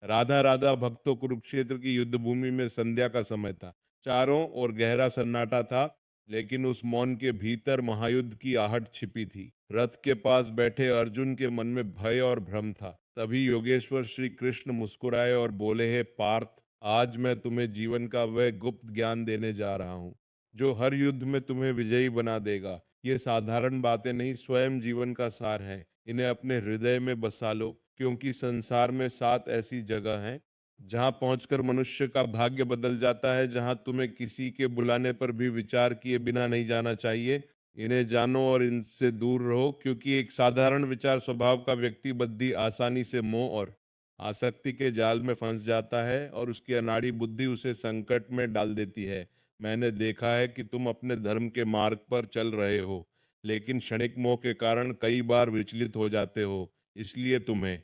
राधा राधा भक्तों, कुरुक्षेत्र की युद्ध भूमि में संध्या का समय था। चारों ओर गहरा सन्नाटा था, लेकिन उस मौन के भीतर महायुद्ध की आहट छिपी थी। रथ के पास बैठे अर्जुन के मन में भय और भ्रम था। तभी योगेश्वर श्री कृष्ण मुस्कुराए और बोले, हे पार्थ, आज मैं तुम्हें जीवन का वह गुप्त ज्ञान देने जा रहा हूँ जो हर युद्ध में तुम्हें विजयी बना देगा। ये साधारण बातें नहीं, स्वयं जीवन का सार है। इन्हें अपने हृदय में बसा लो, क्योंकि संसार में 7 ऐसी जगह हैं जहां पहुंचकर मनुष्य का भाग्य बदल जाता है, जहां तुम्हें किसी के बुलाने पर भी विचार किए बिना नहीं जाना चाहिए। इन्हें जानो और इनसे दूर रहो, क्योंकि एक साधारण विचार स्वभाव का व्यक्ति बुद्धि आसानी से मोह और आसक्ति के जाल में फंस जाता है और उसकी अनाड़ी बुद्धि उसे संकट में डाल देती है। मैंने देखा है कि तुम अपने धर्म के मार्ग पर चल रहे हो, लेकिन क्षणिक मोह के कारण कई बार विचलित हो जाते हो। इसलिए तुम्हें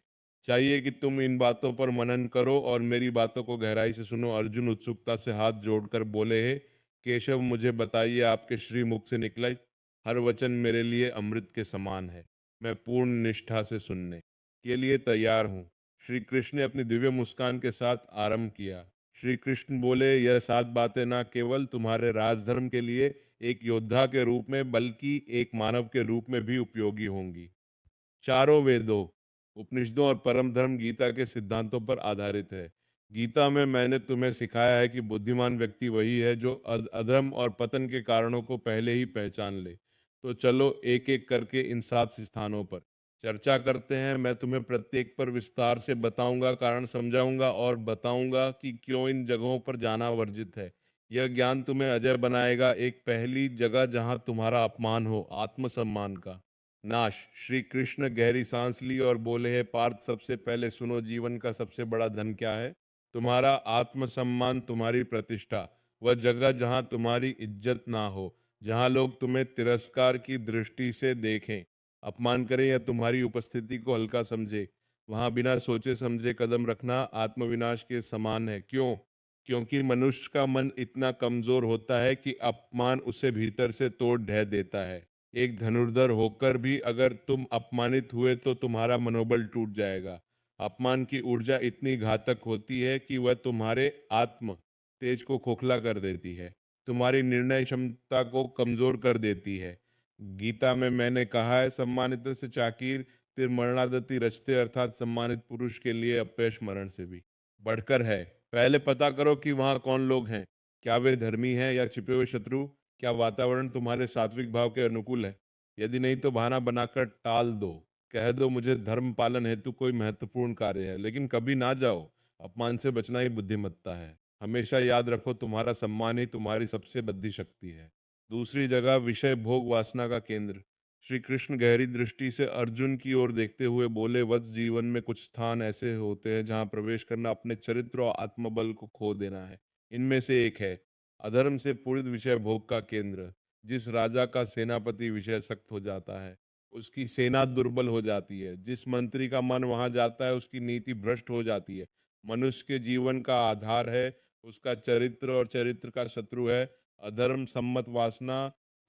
चाहिए कि तुम इन बातों पर मनन करो और मेरी बातों को गहराई से सुनो। अर्जुन उत्सुकता से हाथ जोड़कर बोले, हे केशव, मुझे बताइए, आपके श्री मुख से निकला हर वचन मेरे लिए अमृत के समान है। मैं पूर्ण निष्ठा से सुनने के लिए तैयार हूँ। श्री कृष्ण ने अपनी दिव्य मुस्कान के साथ आरंभ किया। श्री कृष्ण बोले, यह 7 बातें न केवल तुम्हारे राजधर्म के लिए एक योद्धा के रूप में, बल्कि एक मानव के रूप में भी उपयोगी होंगी। चारों वेदों, उपनिषदों और परम धर्म गीता के सिद्धांतों पर आधारित है। गीता में मैंने तुम्हें सिखाया है कि बुद्धिमान व्यक्ति वही है जो अधर्म और पतन के कारणों को पहले ही पहचान ले। तो चलो एक एक करके इन 7 स्थानों पर चर्चा करते हैं। मैं तुम्हें प्रत्येक पर विस्तार से बताऊंगा, कारण समझाऊंगा और बताऊंगा कि क्यों इन जगहों पर जाना वर्जित है। यह ज्ञान तुम्हें अजय बनाएगा। एक पहली जगह जहां तुम्हारा अपमान हो, आत्मसम्मान का नाश। श्री कृष्ण गहरी सांस ली और बोले, है पार्थ, सबसे पहले सुनो, जीवन का सबसे बड़ा धन क्या है? तुम्हारा आत्मसम्मान, तुम्हारी प्रतिष्ठा। वह जगह जहां तुम्हारी इज्जत ना हो, जहां लोग तुम्हें तिरस्कार की दृष्टि से देखें, अपमान करें या तुम्हारी उपस्थिति को हल्का समझे, वहां बिना सोचे समझे कदम रखना आत्मविनाश के समान है। क्यों? क्योंकि मनुष्य का मन इतना कमजोर होता है कि अपमान उसे भीतर से तोड़ ढह देता है। एक धनुर्धर होकर भी अगर तुम अपमानित हुए तो तुम्हारा मनोबल टूट जाएगा। अपमान की ऊर्जा इतनी घातक होती है कि वह तुम्हारे आत्म तेज को खोखला कर देती है, तुम्हारी निर्णय क्षमता को कमजोर कर देती है। गीता में मैंने कहा है, सम्मानित से चाकीर तिर मरणादति रचते, अर्थात सम्मानित पुरुष के लिए अपयश मरण से भी बढ़कर है। पहले पता करो कि वहां कौन लोग हैं। क्या वे धर्मी हैं या छिपे हुए शत्रु? क्या वातावरण तुम्हारे सात्विक भाव के अनुकूल है? यदि नहीं तो बहाना बनाकर टाल दो। कह दो, मुझे धर्म पालन हेतु कोई महत्वपूर्ण कार्य है। लेकिन कभी ना जाओ। अपमान से बचना ही बुद्धिमत्ता है। हमेशा याद रखो, तुम्हारा सम्मान ही तुम्हारी सबसे बड़ी शक्ति है। दूसरी जगह, विषय भोग वासना का केंद्र। श्री कृष्ण गहरी दृष्टि से अर्जुन की ओर देखते हुए बोले, वत्स, जीवन में कुछ स्थान ऐसे होते हैं जहां प्रवेश करना अपने चरित्र और आत्मबल को खो देना है। इनमें से एक है अधर्म से पूरित विषय भोग का केंद्र। जिस राजा का सेनापति विषय सक्त हो जाता है, उसकी सेना दुर्बल हो जाती है। जिस मंत्री का मन वहां जाता है, उसकी नीति भ्रष्ट हो जाती है। मनुष्य के जीवन का आधार है उसका चरित्र, और चरित्र का शत्रु है अधर्म सम्मत वासना।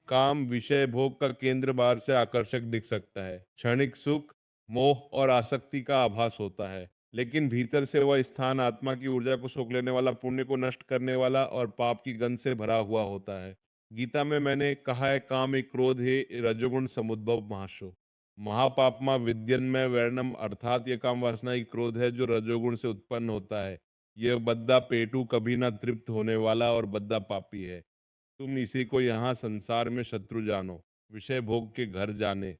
काम, विषय भोग का केंद्र बाहर से आकर्षक दिख सकता है, क्षणिक सुख, मोह और आसक्ति का आभास होता है, लेकिन भीतर से वह स्थान आत्मा की ऊर्जा को सोख लेने वाला, पुण्य को नष्ट करने वाला और पाप की गंध से भरा हुआ होता है। गीता में मैंने कहा है, काम एक क्रोध है, रजोगुण समुद्भव महाशो। महापापमा विद्यन्मय वर्णम, अर्थात यह काम वासना ही क्रोध है जो रजोगुण से उत्पन्न होता है। यह बद्दा पेटू, कभी ना तृप्त होने वाला और बद्दा पापी है। तुम इसी को यहाँ संसार में शत्रु जानो। विषय भोग के घर जाने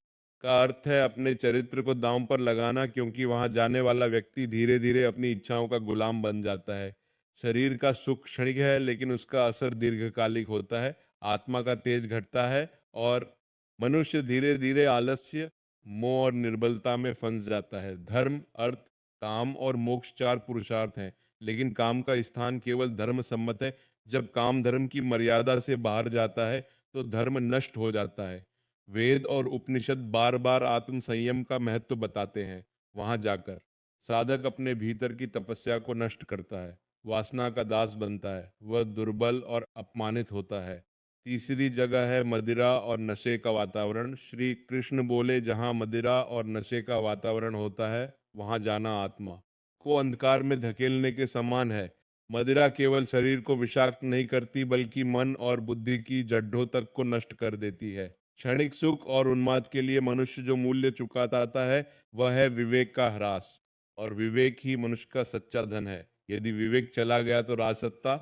का अर्थ है अपने चरित्र को दांव पर लगाना, क्योंकि वहां जाने वाला व्यक्ति धीरे धीरे अपनी इच्छाओं का गुलाम बन जाता है। शरीर का सुख क्षणिक है, लेकिन उसका असर दीर्घकालिक होता है। आत्मा का तेज घटता है और मनुष्य धीरे धीरे आलस्य, मोह और निर्बलता में फंस जाता है। धर्म, अर्थ, काम और मोक्ष 4 पुरुषार्थ हैं, लेकिन काम का स्थान केवल धर्म सम्मत है। जब काम धर्म की मर्यादा से बाहर जाता है तो धर्म नष्ट हो जाता है। वेद और उपनिषद बार बार आत्म संयम का महत्व बताते हैं। वहां जाकर साधक अपने भीतर की तपस्या को नष्ट करता है, वासना का दास बनता है, वह दुर्बल और अपमानित होता है। तीसरी जगह है मदिरा और नशे का वातावरण। श्री कृष्ण बोले, जहाँ मदिरा और नशे का वातावरण होता है, वहां जाना आत्मा को अंधकार में धकेलने के समान है। मदिरा केवल शरीर को विषाक्त नहीं करती बल्कि मन और बुद्धि की जड्ढों तक को नष्ट कर देती है। क्षणिक सुख और उन्माद के लिए मनुष्य जो मूल्य चुकाता है वह है विवेक का ह्रास, और विवेक ही मनुष्य का सच्चा धन है। यदि विवेक चला गया तो राजसत्ता,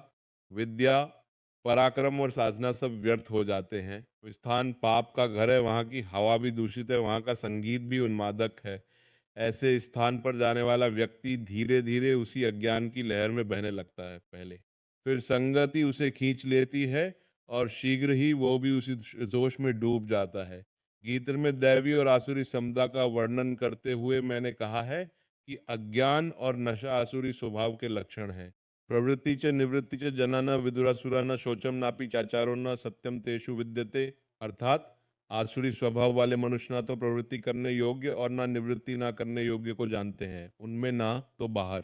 विद्या, पराक्रम और साधना सब व्यर्थ हो जाते हैं। स्थान पाप का घर है, वहाँ की हवा भी दूषित है, वहाँ का संगीत भी उन्मादक है। ऐसे स्थान पर जाने वाला व्यक्ति धीरे धीरे उसी अज्ञान की लहर में बहने लगता है पहले, फिर संगति उसे खींच लेती है और शीघ्र ही वो भी उसी जोश में डूब जाता है। गीता में दैवी और आसुरी समता का वर्णन करते हुए मैंने कहा है कि अज्ञान और नशा आसुरी स्वभाव के लक्षण है। प्रवृत्ति च निवृत्ति च जना न विदुरासुरा न शोचम नापि चाचारो न सत्यम तेषु विद्यते। अर्थात आसुरी स्वभाव वाले मनुष्य ना तो प्रवृत्ति करने योग्य और ना निवृत्ति ना करने योग्य को जानते हैं। उनमें ना तो बाहर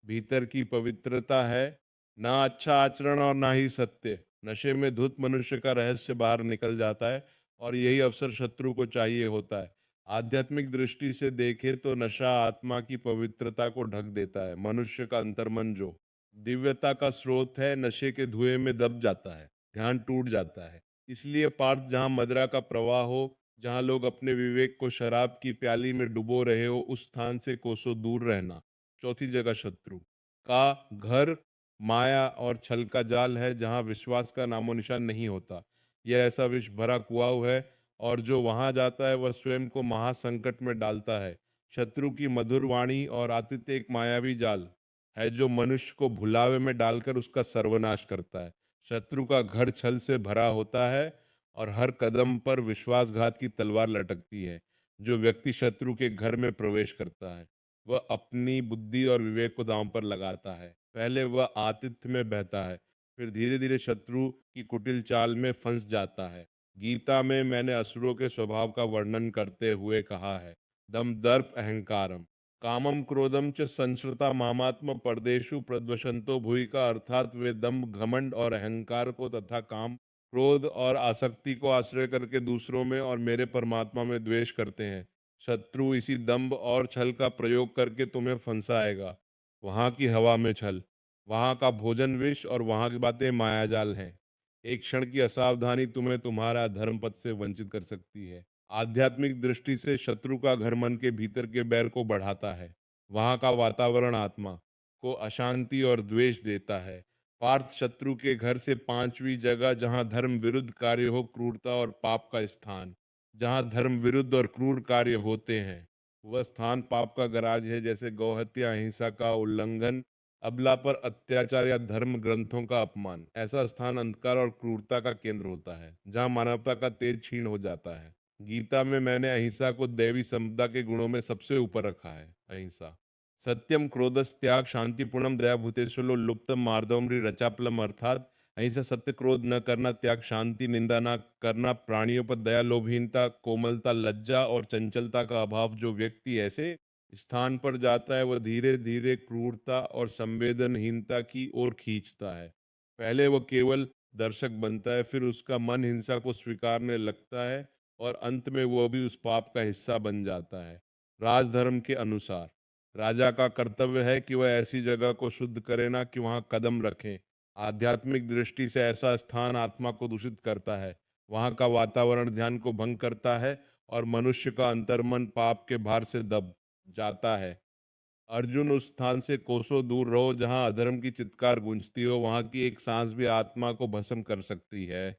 भीतर की पवित्रता है, ना अच्छा आचरण और ना ही सत्य। नशे में धुत मनुष्य का रहस्य बाहर निकल जाता है और यही अवसर शत्रु को चाहिए होता है। आध्यात्मिक दृष्टि से देखे तो नशा आत्मा की पवित्रता को ढक देता है। मनुष्य का अंतर्मन जो दिव्यता का स्रोत है, नशे के धुएं में दब जाता है, ध्यान टूट जाता है। इसलिए पार्थ, जहां मदिरा का प्रवाह हो, जहां लोग अपने विवेक को शराब की प्याली में डुबो रहे हो, उस स्थान से कोसों दूर रहना। चौथी जगह शत्रु का घर माया और छल का जाल है, जहां विश्वास का नामो निशान नहीं होता। यह ऐसा विष भरा कुआं है और जो वहां जाता है वह स्वयं को महासंकट में डालता है। शत्रु की मधुर वाणी और आतिथ्य एक मायावी जाल है जो मनुष्य को भुलावे में डालकर उसका सर्वनाश करता है। शत्रु का घर छल से भरा होता है और हर कदम पर विश्वासघात की तलवार लटकती है। जो व्यक्ति शत्रु के घर में प्रवेश करता है वह अपनी बुद्धि और विवेक को दांव पर लगाता है। पहले वह आतिथ्य में बहता है, फिर धीरे धीरे शत्रु की कुटिल चाल में फंस जाता है। गीता में मैंने असुरों के स्वभाव का वर्णन करते हुए कहा है, दम दर्प अहंकारम कामम क्रोधम च संश्रिता मामात्म परदेशु प्रद्वशंतो भूई। का अर्थात वे दम्भ, घमंड और अहंकार को तथा काम, क्रोध और आसक्ति को आश्रय करके दूसरों में और मेरे परमात्मा में द्वेष करते हैं। शत्रु इसी दंभ और छल का प्रयोग करके तुम्हें फंसाएगा। वहां की हवा में छल, वहां का भोजन विष और वहां की बातें मायाजाल हैं। एक क्षण की असावधानी तुम्हें तुम्हारा धर्म पथ से वंचित कर सकती है। आध्यात्मिक दृष्टि से शत्रु का घर मन के भीतर के बैर को बढ़ाता है। वहां का वातावरण आत्मा को अशांति और द्वेष देता है। पार्थ, शत्रु के घर से पांचवी जगह जहां धर्म विरुद्ध कार्य हो, क्रूरता और पाप का स्थान, जहां धर्म विरुद्ध और क्रूर कार्य होते हैं, वह स्थान पाप का गराज है। जैसे गौहत्या, अहिंसा का उल्लंघन, अबला पर अत्याचार या धर्म ग्रंथों का अपमान। ऐसा स्थान अंधकार और क्रूरता का केंद्र होता है, जहां मानवता का तेज क्षीण हो जाता है। गीता में मैंने अहिंसा को दैवी संपदा के गुणों में सबसे ऊपर रखा है। अहिंसा सत्यम, क्रोधस त्याग, शांतिपूर्णम, दया भूतेषु लुप्तम, मार्दवमृ रचापलम। अर्थात अहिंसा सत्य, क्रोध न करना, त्याग शांति, निंदा न करना, प्राणियों पर दया, लोभहीनता, कोमलता, लज्जा और चंचलता का अभाव। जो व्यक्ति ऐसे स्थान पर जाता है वह धीरे धीरे क्रूरता और संवेदनहीनता की ओर खींचता है। पहले वह केवल दर्शक बनता है, फिर उसका मन हिंसा को स्वीकारने लगता है और अंत में वह भी उस पाप का हिस्सा बन जाता है। राजधर्म के अनुसार राजा का कर्तव्य है कि वह ऐसी जगह को शुद्ध करे ना कि वहां कदम रखें। आध्यात्मिक दृष्टि से ऐसा स्थान आत्मा को दूषित करता है। वहां का वातावरण ध्यान को भंग करता है और मनुष्य का अंतर्मन पाप के भार से दब जाता है। अर्जुन, उस स्थान से कोसों दूर रहो जहां अधर्म की चित्कार गूंजती हो। वहां की एक सांस भी आत्मा को भस्म कर सकती है।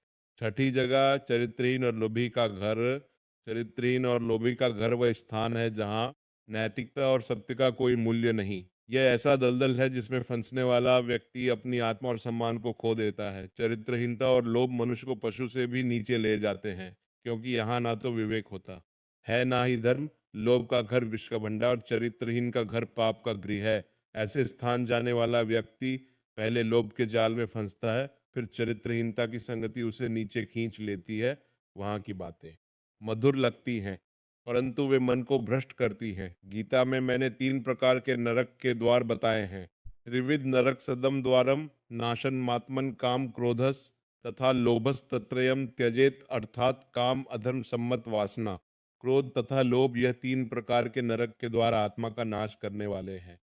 छठी जगह चरित्रहीन और लोभी का घर। चरित्रहीन और लोभी का घर वह स्थान है जहां नैतिकता और सत्य का कोई मूल्य नहीं। यह ऐसा दलदल है जिसमें फंसने वाला व्यक्ति अपनी आत्मा और सम्मान को खो देता है। चरित्रहीनता और लोभ मनुष्य को पशु से भी नीचे ले जाते हैं, क्योंकि यहाँ ना तो विवेक होता है ना ही धर्म। लोभ का घर विश्व का भंडार और चरित्रहीन का घर पाप का गृह है। ऐसे स्थान जाने वाला व्यक्ति पहले लोभ के जाल में फंसता है, फिर चरित्रहीनता की संगति उसे नीचे खींच लेती है। वहां की बातें मधुर लगती हैं परंतु वे मन को भ्रष्ट करती हैं। गीता में मैंने 3 प्रकार के नरक के द्वार बताए हैं। त्रिविध नरक सदम द्वारम, नाशन मात्मन काम क्रोधस तथा लोभस तत्रयम त्यजेत। अर्थात काम, अधर्म, सम्मत वासना, क्रोध तथा लोभ, यह 3 प्रकार के नरक के द्वार आत्मा का नाश करने वाले हैं।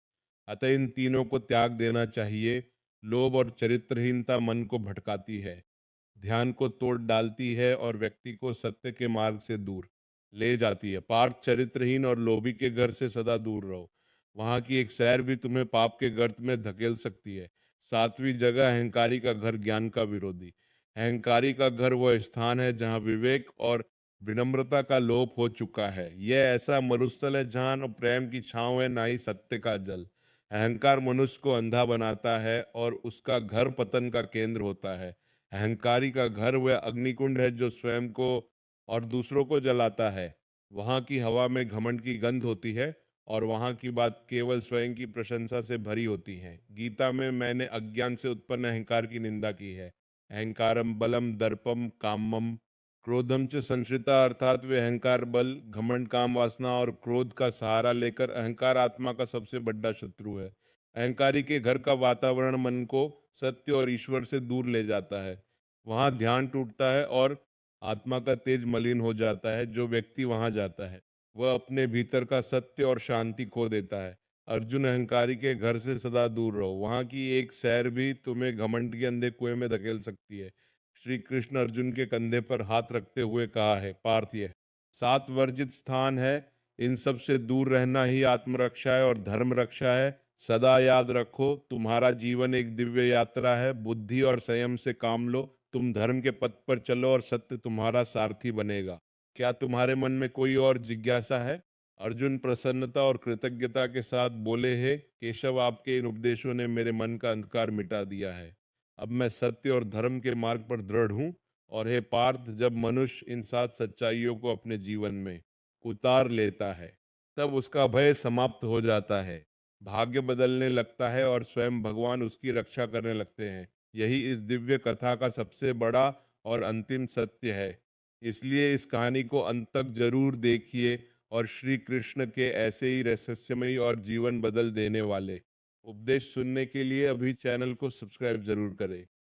अतः इन तीनों को त्याग देना चाहिए। लोभ और चरित्रहीनता मन को भटकाती है, ध्यान को तोड़ डालती है और व्यक्ति को सत्य के मार्ग से दूर ले जाती है। पार्थ, चरित्रहीन और लोभी के घर से सदा दूर रहो। वहां की एक सैर भी तुम्हें पाप के गर्त में धकेल सकती है। सातवीं जगह, अहंकारी का घर, ज्ञान का विरोधी। अहंकारी का घर वह स्थान है जहाँ विवेक और विनम्रता का लोप हो चुका है। यह ऐसा मरुस्थल है जहाँ न प्रेम की छांव है, ना ही सत्य का जल। अहंकार मनुष्य को अंधा बनाता है और उसका घर पतन का केंद्र होता है। अहंकारी का घर वह अग्निकुंड है जो स्वयं को और दूसरों को जलाता है। वहां की हवा में घमंड की गंध होती है और वहां की बात केवल स्वयं की प्रशंसा से भरी होती है। गीता में मैंने अज्ञान से उत्पन्न अहंकार की निंदा की है। अहंकारम बलम दर्पम कामम क्रोधम च संश्रिता, अर्थात वे अहंकार, बल, घमंड, काम वासना और क्रोध का सहारा लेकर अहंकार आत्मा का सबसे बड़ा शत्रु है। अहंकारी के घर का वातावरण मन को सत्य और ईश्वर से दूर ले जाता है। वहां ध्यान टूटता है और आत्मा का तेज मलिन हो जाता है। जो व्यक्ति वहां जाता है वह अपने भीतर का सत्य और शांति खो देता है। अर्जुन, अहंकारी के घर से सदा दूर रहो। वहां की एक सैर भी तुम्हें घमंड के अंधे कुएं में धकेल सकती है। श्री कृष्ण अर्जुन के कंधे पर हाथ रखते हुए कहा है, पार्थ, यह 7 वर्जित स्थान है। इन सब से दूर रहना ही आत्मरक्षा है और धर्म रक्षा है। सदा याद रखो, तुम्हारा जीवन एक दिव्य यात्रा है। बुद्धि और संयम से काम लो। तुम धर्म के पथ पर चलो और सत्य तुम्हारा सारथी बनेगा। क्या तुम्हारे मन में कोई और जिज्ञासा है? अर्जुन प्रसन्नता और कृतज्ञता के साथ बोले, हे केशव, आपके इन उपदेशों ने मेरे मन का अंधकार मिटा दिया है। अब मैं सत्य और धर्म के मार्ग पर दृढ़ हूँ। और हे पार्थ, जब मनुष्य इन 7 सच्चाइयों को अपने जीवन में उतार लेता है तब उसका भय समाप्त हो जाता है, भाग्य बदलने लगता है और स्वयं भगवान उसकी रक्षा करने लगते हैं। यही इस दिव्य कथा का सबसे बड़ा और अंतिम सत्य है। इसलिए इस कहानी को अंत तक जरूर देखिए और श्री कृष्ण के ऐसे ही रहस्यमयी और जीवन बदल देने वाले उपदेश सुनने के लिए अभी चैनल को सब्सक्राइब जरूर करें।